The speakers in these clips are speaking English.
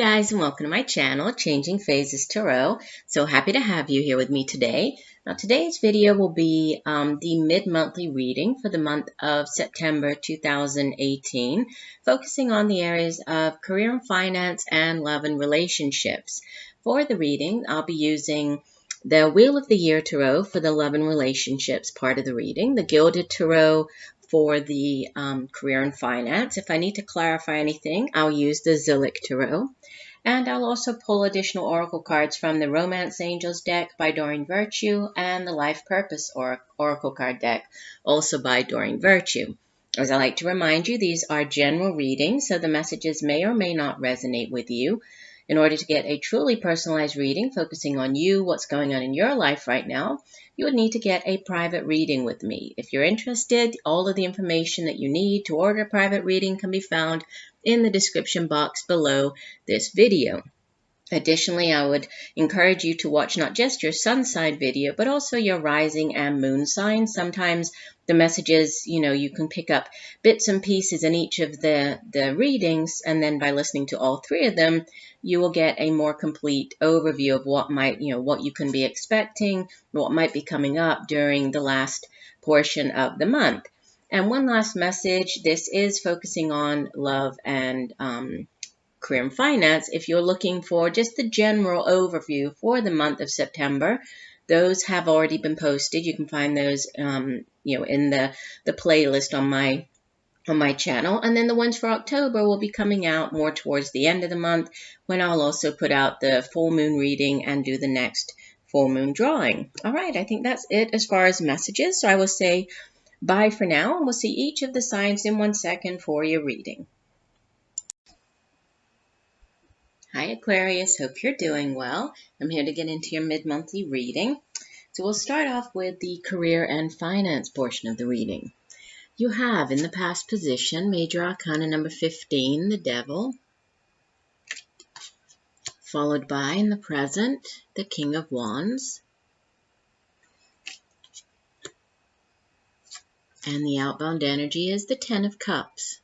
guys, and welcome to my channel, Changing Phases Tarot. So happy to have you here with me today. Now today's video will be the mid-monthly reading for the month of September 2018, focusing on the areas of career and finance and love and relationships. For the reading, I'll be using the Wheel of the Year Tarot for the love and relationships part of the reading, the Gilded Tarot for the career and finance. If I need to clarify anything, I'll use the Zillich Tarot. And I'll also pull additional oracle cards from the Romance Angels deck by Doreen Virtue and the Life Purpose oracle card deck, also by Doreen Virtue. As I like to remind you, these are general readings, so the messages may or may not resonate with you. In order to get a truly personalized reading focusing on you, what's going on in your life right now, you would need to get a private reading with me. If you're interested, all of the information that you need to order a private reading can be found in the description box below this video. Additionally, I would encourage you to watch not just your sun sign video, but also your rising and moon sign. Sometimes the messages, you can pick up bits and pieces in each of the readings, and then by listening to all three of them, you will get a more complete overview of what what you can be expecting, what might be coming up during the last portion of the month. And one last message, this is focusing on love and career and finance. If you're looking for just the general overview for the month of September, those have already been posted. You can find those, in the playlist on my channel. And then the ones for October will be coming out more towards the end of the month, when I'll also put out the full moon reading and do the next full moon drawing. All right, I think that's it as far as messages. So I will say bye for now, and we'll see each of the signs in 1 second for your reading. Hi Aquarius, hope you're doing well. I'm here to get into your mid-monthly reading. So we'll start off with the career and finance portion of the reading. You have in the past position Major Arcana number 15, the Devil, followed by in the present, the King of Wands, and the outbound energy is the Ten of Cups.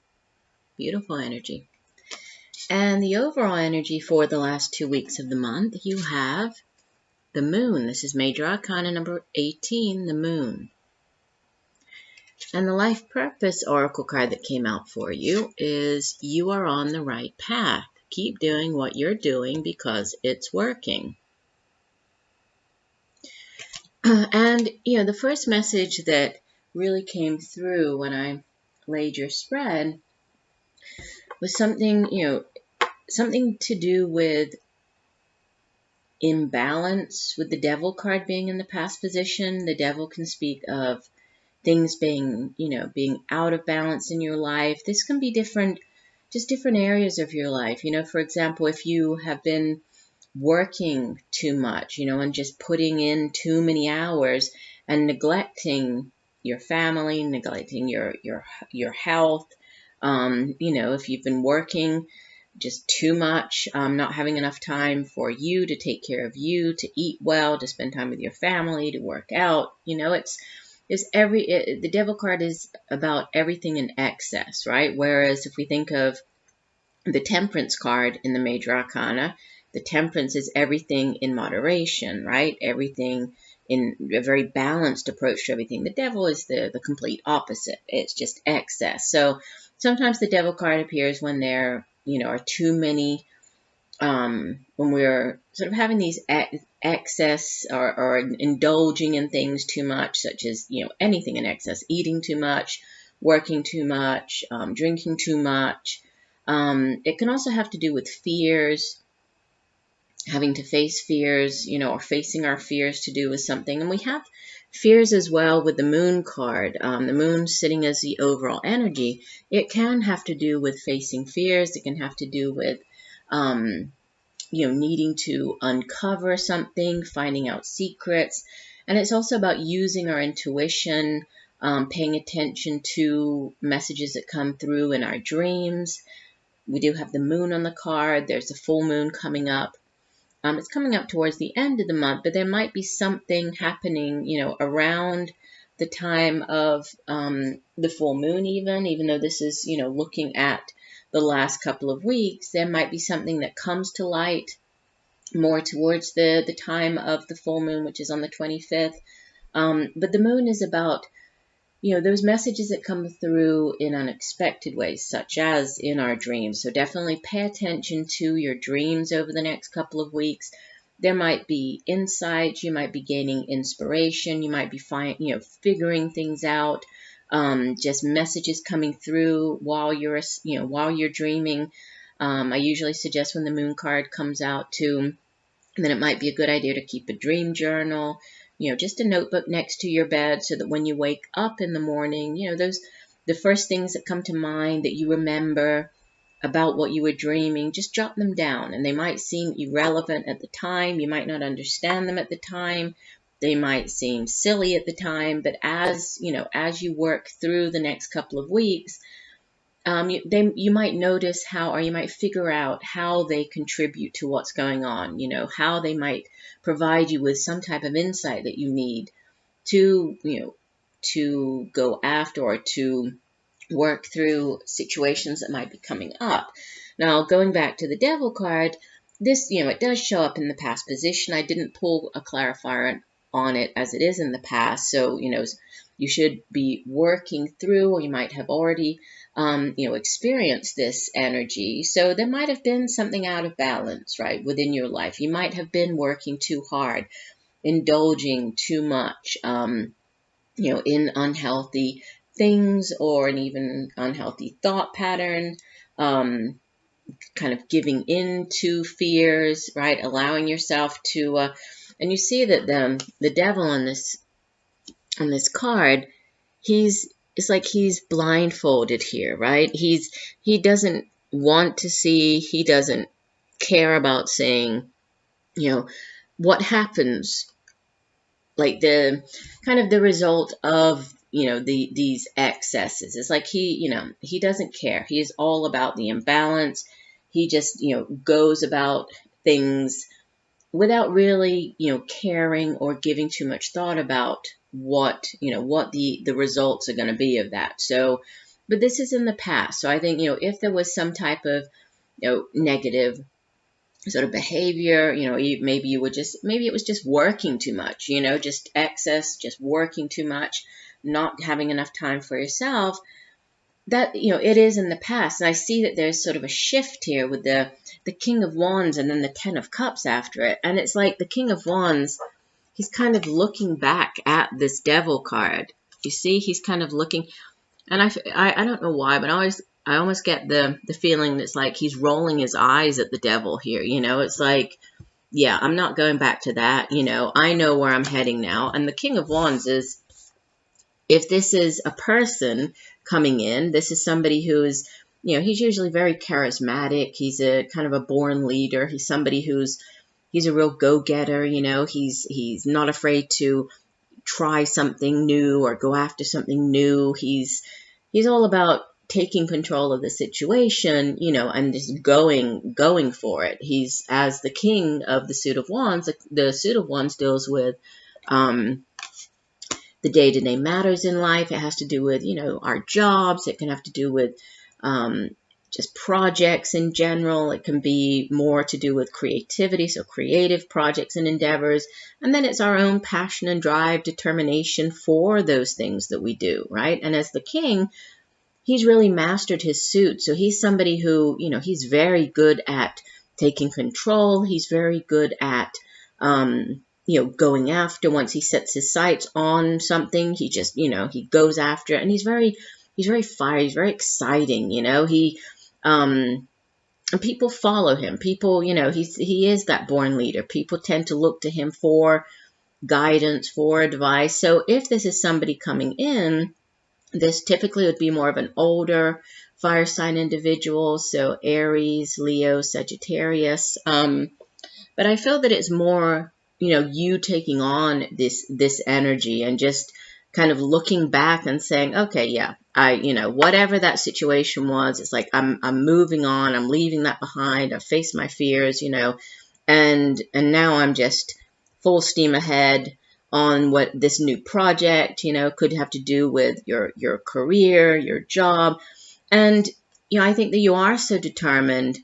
Beautiful energy. And the overall energy for the last 2 weeks of the month, you have the Moon. This is Major Arcana number 18, the Moon. And the Life Purpose oracle card that came out for you is you are on the right path. Keep doing what you're doing because it's working. And, the first message that really came through when I laid your spread was something, something to do with imbalance, with the Devil card being in the past position. The Devil can speak of things being, being out of balance in your life. This can be different areas of your life. For example, if you have been working too much, and just putting in too many hours and neglecting your family, neglecting your health, if you've been working just too much, not having enough time for you to take care of you, to eat well, to spend time with your family, to work out, the Devil card is about everything in excess, right? Whereas if we think of the Temperance card in the Major Arcana, the Temperance is everything in moderation, right? Everything in a very balanced approach to everything. The Devil is the complete opposite. It's just excess. So sometimes the Devil card appears when there, are too many, when we're sort of having these excess or indulging in things too much, such as, anything in excess, eating too much, working too much, drinking too much. It can also have to do with fears, having to face fears, or facing our fears to do with something. And we have fears as well with the Moon card. The Moon sitting as the overall energy. It can have to do with facing fears. It can have to do with, needing to uncover something, finding out secrets. And it's also about using our intuition, paying attention to messages that come through in our dreams. We do have the Moon on the card. There's a full moon coming up. It's coming up towards the end of the month, but there might be something happening, around the time of the full moon even though this is, looking at the last couple of weeks, there might be something that comes to light more towards the time of the full moon, which is on the 25th. But the moon is about, those messages that come through in unexpected ways, such as in our dreams. So definitely pay attention to your dreams over the next couple of weeks. There might be insights, you might be gaining inspiration, you might be figuring things out, just messages coming through while you're dreaming. I usually suggest when the moon card comes out too, then it might be a good idea to keep a dream journal, just a notebook next to your bed, so that when you wake up in the morning, the first things that come to mind that you remember about what you were dreaming, just jot them down. And they might seem irrelevant at the time. You might not understand them at the time. They might seem silly at the time, but as you work through the next couple of weeks, you might notice or you might figure out how they contribute to what's going on, how they might provide you with some type of insight that you need to go after or to work through situations that might be coming up. Now, going back to the Devil card, this, it does show up in the past position. I didn't pull a clarifier on it as it is in the past, so, you should be working through, or you might have already experienced this energy. So there might have been something out of balance, right, within your life. You might have been working too hard, indulging too much, in unhealthy things, or an even unhealthy thought pattern, kind of giving in to fears, right, allowing yourself to, and you see that the devil on this card, it's like he's blindfolded here, right? He doesn't want to see, he doesn't care about seeing, what happens, like the kind of the result of, these excesses. It's like he doesn't care. He is all about the imbalance. He just, goes about things without really, caring or giving too much thought about what the results are going to be of that. So, but this is in the past. So I think, if there was some type of, negative sort of behavior, maybe it was just working too much, just excess, just working too much, not having enough time for yourself, that, it is in the past. And I see that there's sort of a shift here with the King of Wands and then the Ten of Cups after it. And it's like the King of Wands, he's kind of looking back at this Devil card. You see, he's kind of looking, and I don't know why, but I almost get the feeling that it's like he's rolling his eyes at the Devil here. It's like, yeah, I'm not going back to that. I know where I'm heading now. And the King of Wands is, if this is a person coming in, this is somebody who's, he's usually very charismatic. He's a kind of a born leader. He's somebody he's a real go-getter. He's not afraid to try something new or go after something new. He's all about taking control of the situation, and just going for it. He's, as the king of the suit of wands, the suit of wands deals with the day-to-day matters in life. It has to do with, our jobs. It can have to do with just projects in general. It can be more to do with creativity, so creative projects and endeavors. And then it's our own passion and drive, determination for those things that we do, right? And as the king, he's really mastered his suit. So he's somebody who, he's very good at taking control. He's very good at, going after. Once he sets his sights on something, he just, he goes after it. And he's very fiery. He's very exciting. And people follow him. People, he is that born leader. People tend to look to him for guidance, for advice. So if this is somebody coming in, this typically would be more of an older fire sign individual, so Aries, Leo, Sagittarius. But I feel that it's more, you taking on this energy and just kind of looking back and saying, okay, yeah, whatever that situation was, it's like I'm moving on, I'm leaving that behind, I've faced my fears, and now I'm just full steam ahead on what this new project, could have to do with your career, your job. And you know, I think that you are so determined,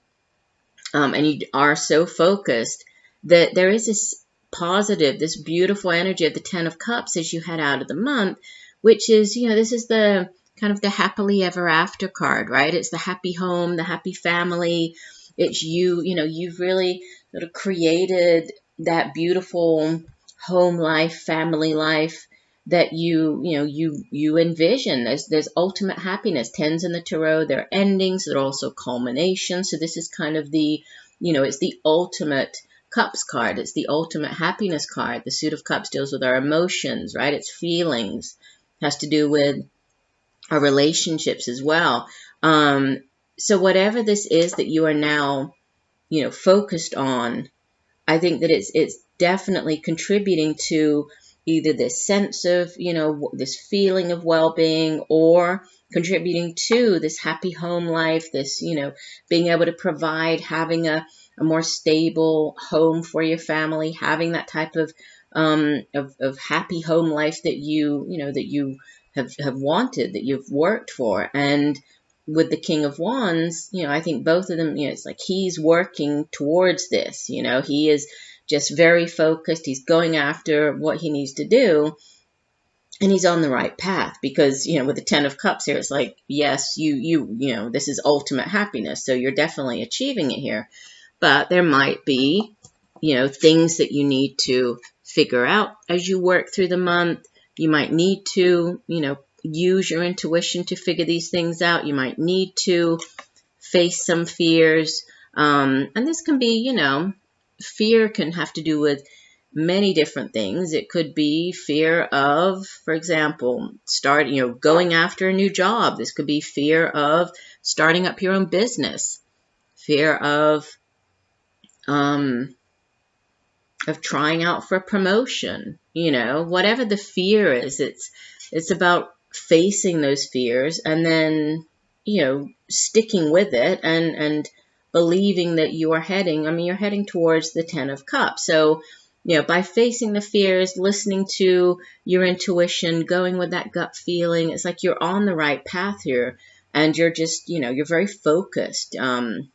and you are so focused that there is this positive, this beautiful energy of the Ten of Cups as you head out of the month, which is, you know, this is the kind of the happily ever after card, right? It's the happy home, the happy family. It's you, you know, you've really sort of created that beautiful home life, family life that you envision. There's ultimate happiness. Tens in the tarot, they're endings, they're also culminations. So this is kind of the, you know, it's the ultimate cups card. It's the ultimate happiness card. The suit of cups deals with our emotions, right? It's feelings. It has to do with our relationships as well. So whatever this is that you are now, you know, focused on, I think that it's definitely contributing to either this sense of, you know, this feeling of well-being, or contributing to this happy home life, this, you know, being able to provide, having a more stable home for your family, having that type of happy home life that you know, that you have wanted, that you've worked for. And with the King of Wands, you know, I think both of them, you know, it's like he's working towards this, you know, he is just very focused. He's going after what he needs to do, and he's on the right path, because, you know, with the Ten of Cups here, it's like, yes, you know, this is ultimate happiness. So you're definitely achieving it here, but there might be, you know, things that you need to figure out as you work through the month. You might need to, you know, use your intuition to figure these things out. You might need to face some fears. And this can be, you know, fear can have to do with many different things. It could be fear of, for example, going after a new job. This could be fear of starting up your own business, fear of trying out for a promotion, you know, whatever the fear is. It's about facing those fears and then, you know, sticking with it and believing that you are heading, you're heading towards the Ten of Cups. So, you know, by facing the fears, listening to your intuition, going with that gut feeling, it's like you're on the right path here, and you're just, you know, you're very focused, and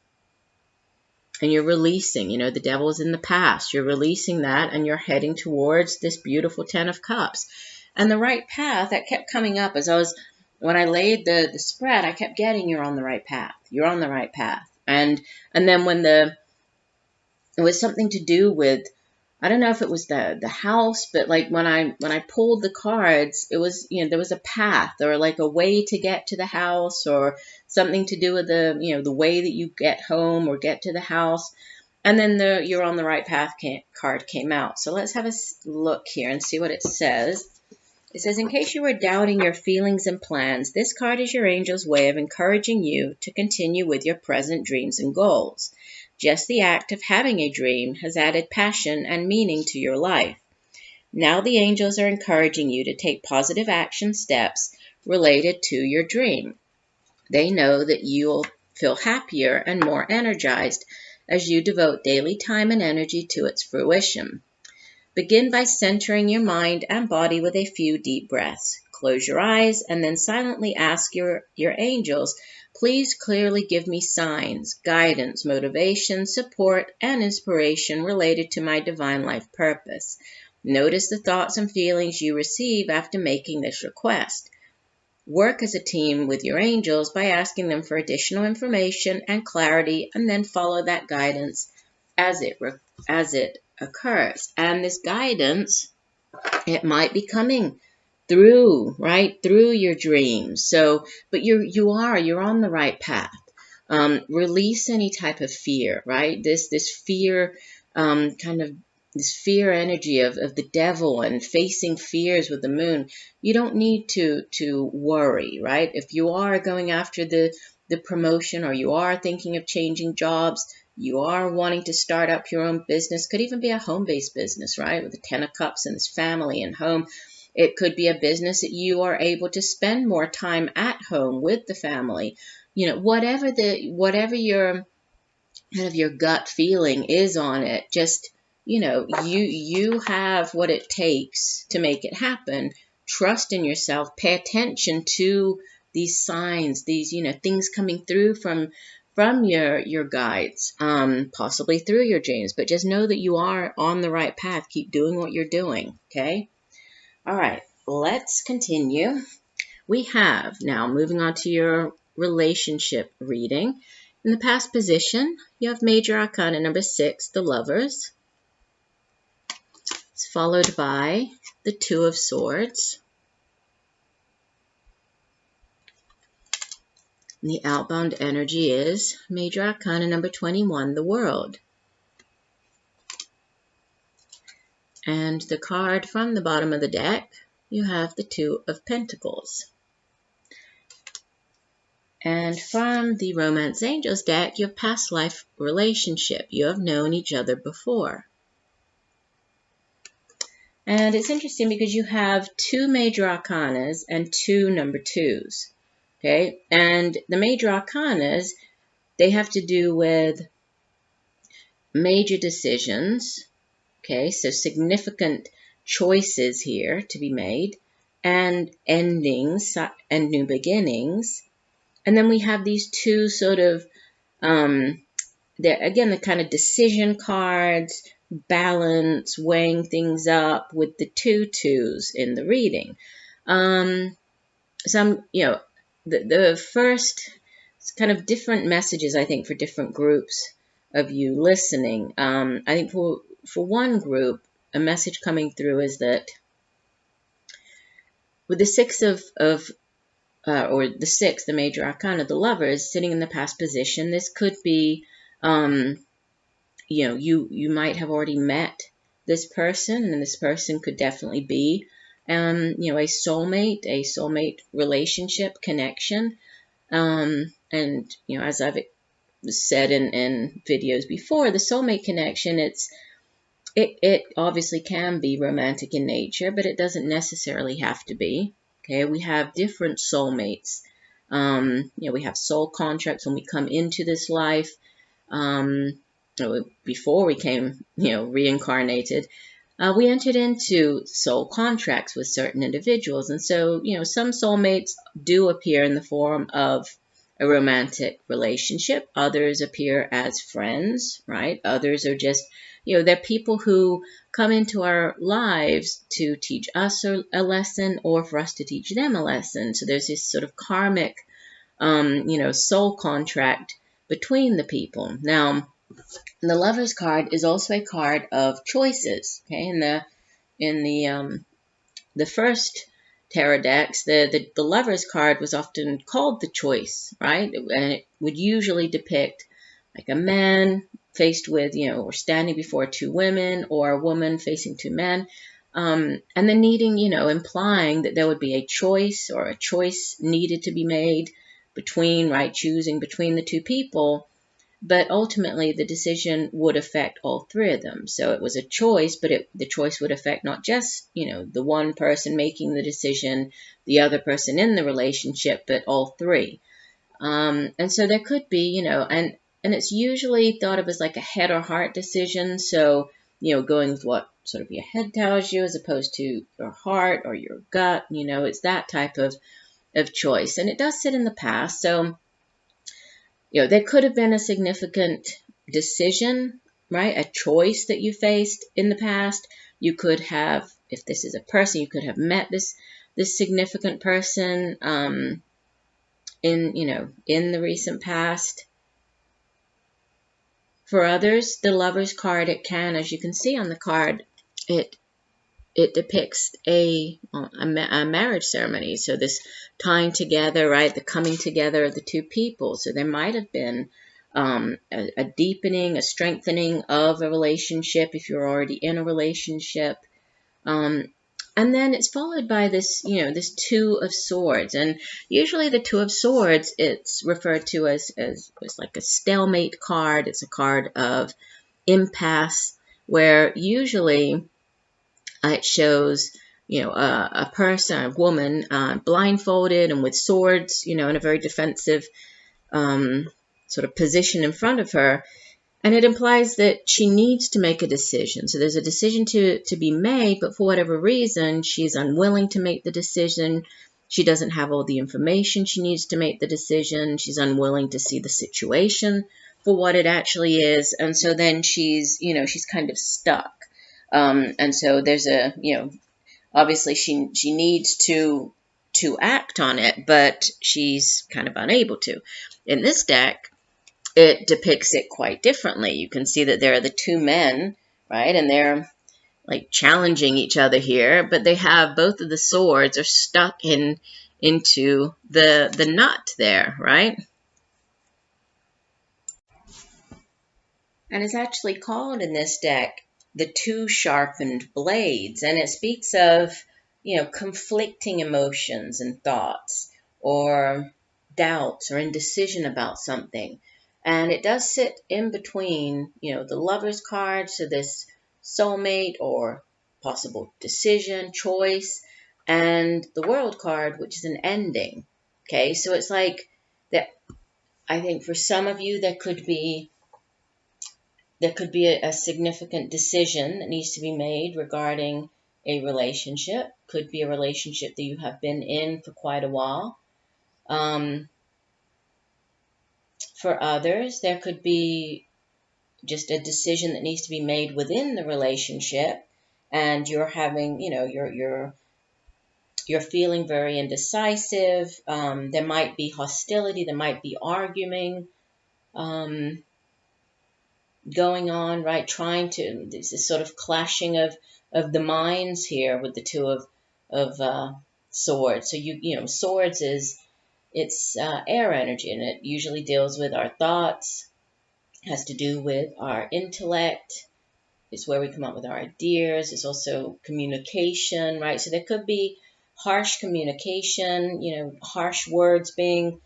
you're releasing, you know, the devil's in the past. You're releasing that, and you're heading towards this beautiful Ten of Cups. And the right path, that kept coming up as when I laid the spread, I kept getting, you're on the right path. You're on the right path. And then when it was something to do with, I don't know if it was the house, but like when I pulled the cards, it was, you know, there was a path or like a way to get to the house, or something to do with the, you know, the way that you get home or get to the house. And then the you're on the right path card came out. So let's have a look here and see what it says. It says, in case you were doubting your feelings and plans, this card is your angel's way of encouraging you to continue with your present dreams and goals. Just the act of having a dream has added passion and meaning to your life. Now the angels are encouraging you to take positive action steps related to your dream. They know that you'll feel happier and more energized as you devote daily time and energy to its fruition. Begin by centering your mind and body with a few deep breaths. Close your eyes and then silently ask your angels, please clearly give me signs, guidance, motivation, support, and inspiration related to my divine life purpose. Notice the thoughts and feelings you receive after making this request. Work as a team with your angels by asking them for additional information and clarity, and then follow that guidance as it occurs. And this guidance, it might be coming through your dreams. So, but you're on the right path. Release any type of fear, right? This fear, this fear energy of the devil and facing fears with the moon. You don't need to worry, right? If you are going after the promotion, or you are thinking of changing jobs, you are wanting to start up your own business, could even be a home-based business, right? With the Ten of Cups and this family and home. It could be a business that you are able to spend more time at home with the family. You know, whatever your kind of your gut feeling is on it, just, you know, you have what it takes to make it happen. Trust in yourself. Pay attention to these signs, these, things coming through from your guides, possibly through your dreams, but just know that you are on the right path. Keep doing what you're doing, okay? All right, let's continue. We have now moving on to your relationship reading. In the past position, you have Major Arcana number 6, the Lovers. It's followed by the Two of Swords. And the outbound energy is Major Arcana number 21, the World. And the card from the bottom of the deck, you have the Two of Pentacles. And from the Romance Angels deck, you have past life relationship. You have known each other before. And it's interesting because you have 2 Major Arcanas and 2 number 2s. Okay, and the Major Arcanas, they have to do with major decisions. Okay, so significant choices here to be made, and endings and new beginnings. And then we have these 2 sort of, again, the kind of decision cards, balance, weighing things up with the 2 2s in the reading. Some, the first kind of different messages, I think, for different groups of you listening. I think for one group, a message coming through is that with the 6 or the 6, the Major Arcana, the Lovers, sitting in the past position, this could be, you might have already met this person, and this person could definitely be, a soulmate relationship connection. And, as I've said in videos before, the soulmate connection, it obviously can be romantic in nature, but it doesn't necessarily have to be. Okay, we have different soulmates. We have soul contracts when we come into this life. Before we came, reincarnated, we entered into soul contracts with certain individuals. And so, some soulmates do appear in the form of a romantic relationship. Others appear as friends, right? Others are just, they're people who come into our lives to teach us a lesson, or for us to teach them a lesson. So there's this sort of karmic, soul contract between the people. Now, the Lover's card is also a card of choices. Okay, in the first tarot decks, the Lover's card was often called the Choice, right? And it would usually depict like a man faced with, or standing before 2 women, or a woman facing 2 men, and then needing, implying that there would be a choice, or a choice needed to be made between, right, choosing between the 2 people. But ultimately, the decision would affect all 3 of them. So it was a choice, but the choice would affect not just, the one person making the decision, the other person in the relationship, but all 3. And so there could be, and it's usually thought of as like a head or heart decision. So, going with what sort of your head tells you as opposed to your heart or your gut, it's that type of choice. And it does sit in the past. So, there could have been a significant decision, right? A choice that you faced in the past. You could have, if this is a person, you could have met this significant person in the recent past. For others, the Lover's card, it can, as you can see on the card, it depicts a marriage ceremony. So this tying together, right, the coming together of the 2 people. So there might have been a deepening, a strengthening of a relationship if you're already in a relationship. And then it's followed by this, this 2 of Swords. And usually the 2 of Swords, it's referred to as like a stalemate card. It's a card of impasse, where usually it shows, a person, a woman, blindfolded and with swords, in a very defensive sort of position in front of her. And it implies that she needs to make a decision. So there's a decision to be made, but for whatever reason, she's unwilling to make the decision. she doesn't have all the information she needs to make the decision. She's unwilling to see the situation for what it actually is. And so then she's, she's kind of stuck. And so there's a, obviously she needs to act on it, but she's kind of unable to. In this deck, it depicts it quite differently. You can see that there are the two men, right? And they're like challenging each other here, but they have both of the swords are stuck into the nut there, right? And it's actually called in this deck the two sharpened blades, and it speaks of, conflicting emotions and thoughts, or doubts or indecision about something. And it does sit in between, the Lover's card, so this soulmate or possible decision, choice, and the World card, which is an ending. Okay, so it's like that. I think for some of you, there could be a significant decision that needs to be made regarding a relationship. Could be a relationship that you have been in for quite a while. For others, there could be just a decision that needs to be made within the relationship, and you're having, you're feeling very indecisive. There might be hostility. There might be arguing going on, right? This is sort of clashing of the minds here with the two of swords. So swords it's air energy, and it usually deals with our thoughts, has to do with our intellect. It's where we come up with our ideas. It's also communication, right? So there could be harsh communication, harsh words being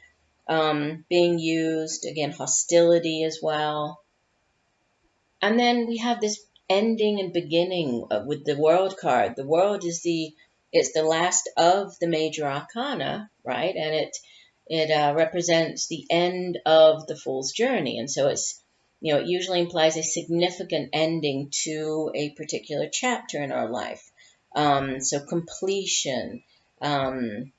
used. Again, hostility as well. And then we have this ending and beginning with the World card. The World is it's the last of the major arcana, right? And it represents the end of the Fool's journey. And so it's, it usually implies a significant ending to a particular chapter in our life. So completion has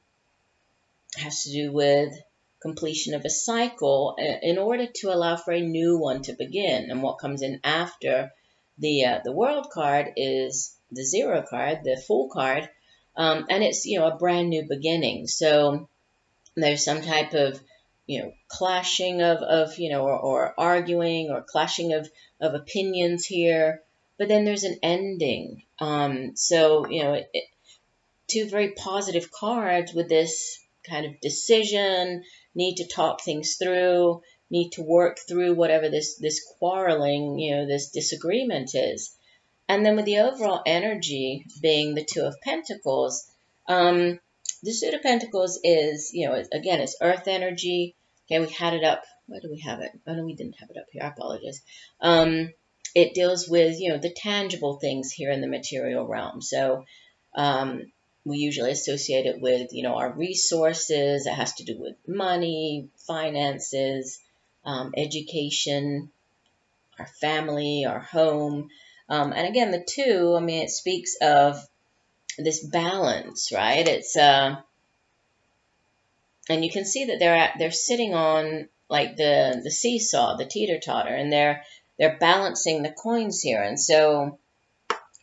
to do with completion of a cycle in order to allow for a new one to begin. And what comes in after the World card is the Zero card, the Fool card, and it's a brand new beginning. So there's some type of clashing of or arguing or clashing of opinions here, but then there's an ending. So two very positive cards with this kind of decision, need to talk things through, need to work through whatever this quarreling, this disagreement is. And then with the overall energy being the Two of Pentacles, the Suit of Pentacles is, again, it's earth energy. Okay, we had it up. Where do we have it? Oh, no, we didn't have it up here. I apologize. It deals with, the tangible things here in the material realm. So, we usually associate it with, our resources. It has to do with money, finances, education, our family, our home. And again, the two, it speaks of this balance, right? It's and you can see that they're sitting on like the seesaw, the teeter-totter, and they're balancing the coins here. And so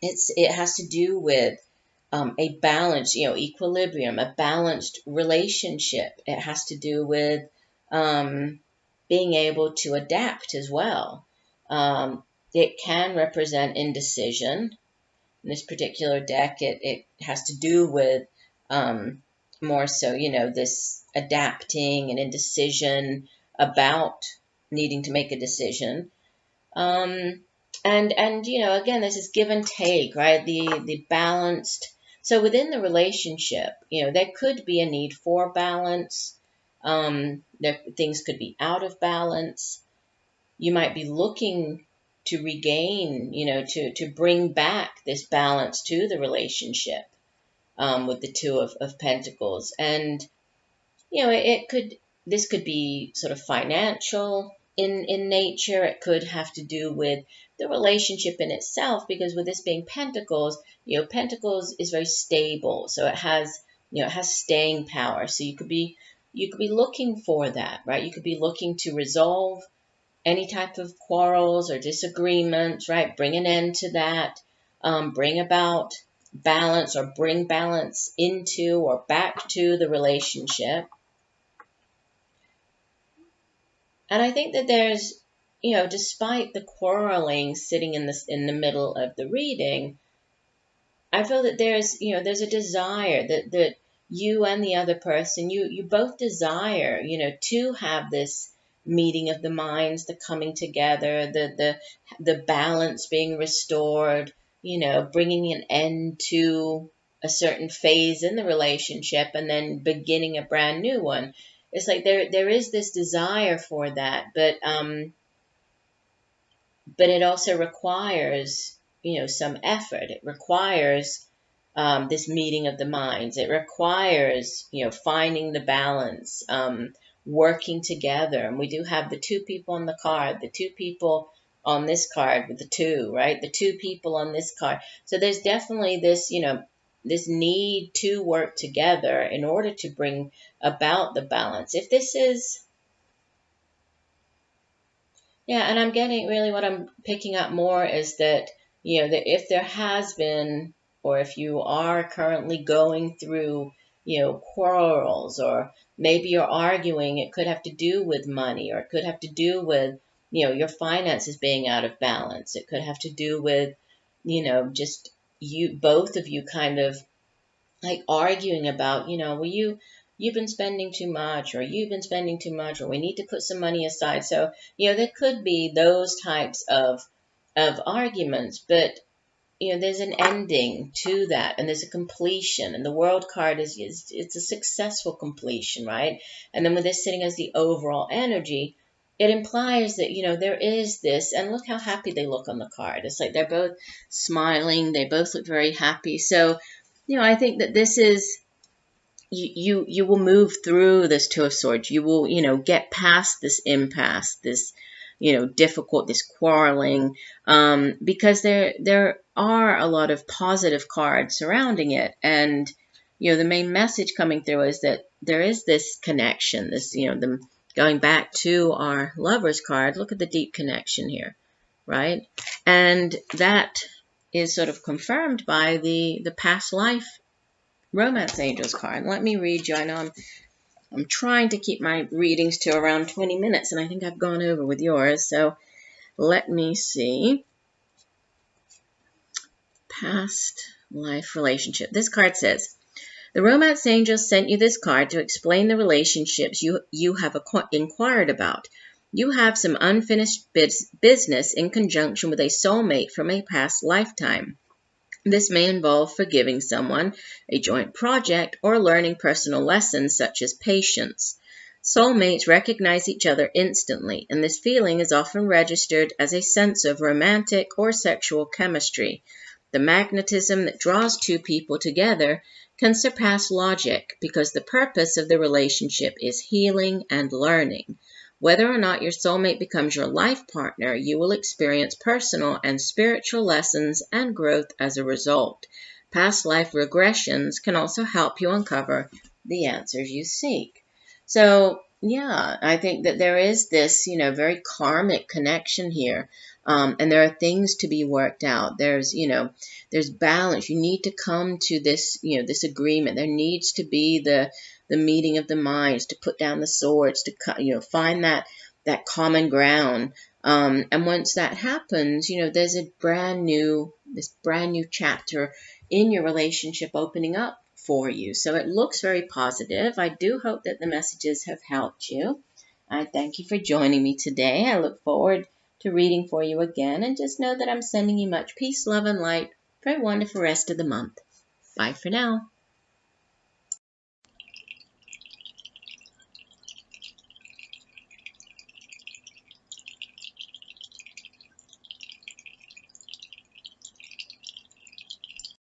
it has to do with a balanced, equilibrium, a balanced relationship. It has to do with being able to adapt as well. It can represent indecision. In this particular deck, it has to do with more so, this adapting and indecision about needing to make a decision. And again, this is give and take, right? The balanced. So within the relationship, there could be a need for balance. Things could be out of balance. You might be looking to regain, to bring back this balance to the relationship with the Two of Pentacles. And, this could be sort of financial in nature. It could have to do with the relationship in itself, because with this being Pentacles, Pentacles is very stable. So it has you know, it has staying power. So you could be looking for that, right? You could be looking to resolve any type of quarrels or disagreements, right? Bring an end to that, bring about balance or bring balance into or back to the relationship. And I think that there's, you know, despite the quarreling sitting in the middle of the reading, I feel that there's, you know, there's a desire that you and the other person, you both desire, you know, to have this meeting of the minds, the coming together, the balance being restored, you know, bringing an end to a certain phase in the relationship and then beginning a brand new one. It's like there is this desire for that, but it also requires, you know, some effort. It requires this meeting of the minds. It requires, you know, finding the balance, working together. And we do have the two people on the card, the two people on this card with the two, right? The two people on this card. So there's definitely this, you know, this need to work together in order to bring about the balance. If this is, yeah, and I'm getting really what I'm picking up more is that, you know, that if there has been, or if you are currently going through, you know, quarrels, or maybe you're arguing, it could have to do with money, or it could have to do with, you know, your finances being out of balance. It could have to do with, you know, just you, both of you kind of like arguing about, you know, well, you've been spending too much, or you've been spending too much, or we need to put some money aside. So, you know, there could be those types of arguments, but you know, there's an ending to that, and there's a completion, and the world card is it's a successful completion, right? And then with this sitting as the overall energy, it implies that, you know, there is this, and look how happy they look on the card. It's like they're both smiling, they both look very happy. So, you know, I think that this is, you will move through this Two of Swords. You will, you know, get past this impasse, this, you know, difficult, this quarreling, because there are a lot of positive cards surrounding it. And, you know, the main message coming through is that there is this connection, this, you know, them going back to our Lovers card. Look at the deep connection here, right? And that is sort of confirmed by the past life Romance Angels card. Let me read you. I know I'm trying to keep my readings to around 20 minutes, and I think I've gone over with yours. So let me see. Past life relationship. This card says, the Romance Angels sent you this card to explain the relationships you have inquired about. You have some unfinished business in conjunction with a soulmate from a past lifetime. This may involve forgiving someone, a joint project, or learning personal lessons such as patience. Soulmates recognize each other instantly, and this feeling is often registered as a sense of romantic or sexual chemistry. The magnetism that draws two people together can surpass logic because the purpose of the relationship is healing and learning. Whether or not your soulmate becomes your life partner, you will experience personal and spiritual lessons and growth as a result. Past life regressions can also help you uncover the answers you seek. So, yeah, I think that there is this, you know, very karmic connection here. And there are things to be worked out. There's, you know, there's balance. You need to come to this, you know, this agreement. There needs to be the meeting of the minds, to put down the swords, to, you know, find that common ground. And once that happens, you know, there's this brand new chapter in your relationship opening up for you. So it looks very positive. I do hope that the messages have helped you. I thank you for joining me today. I look forward to reading for you again, and just know that I'm sending you much peace, love, and light for a wonderful rest of the month. Bye for now.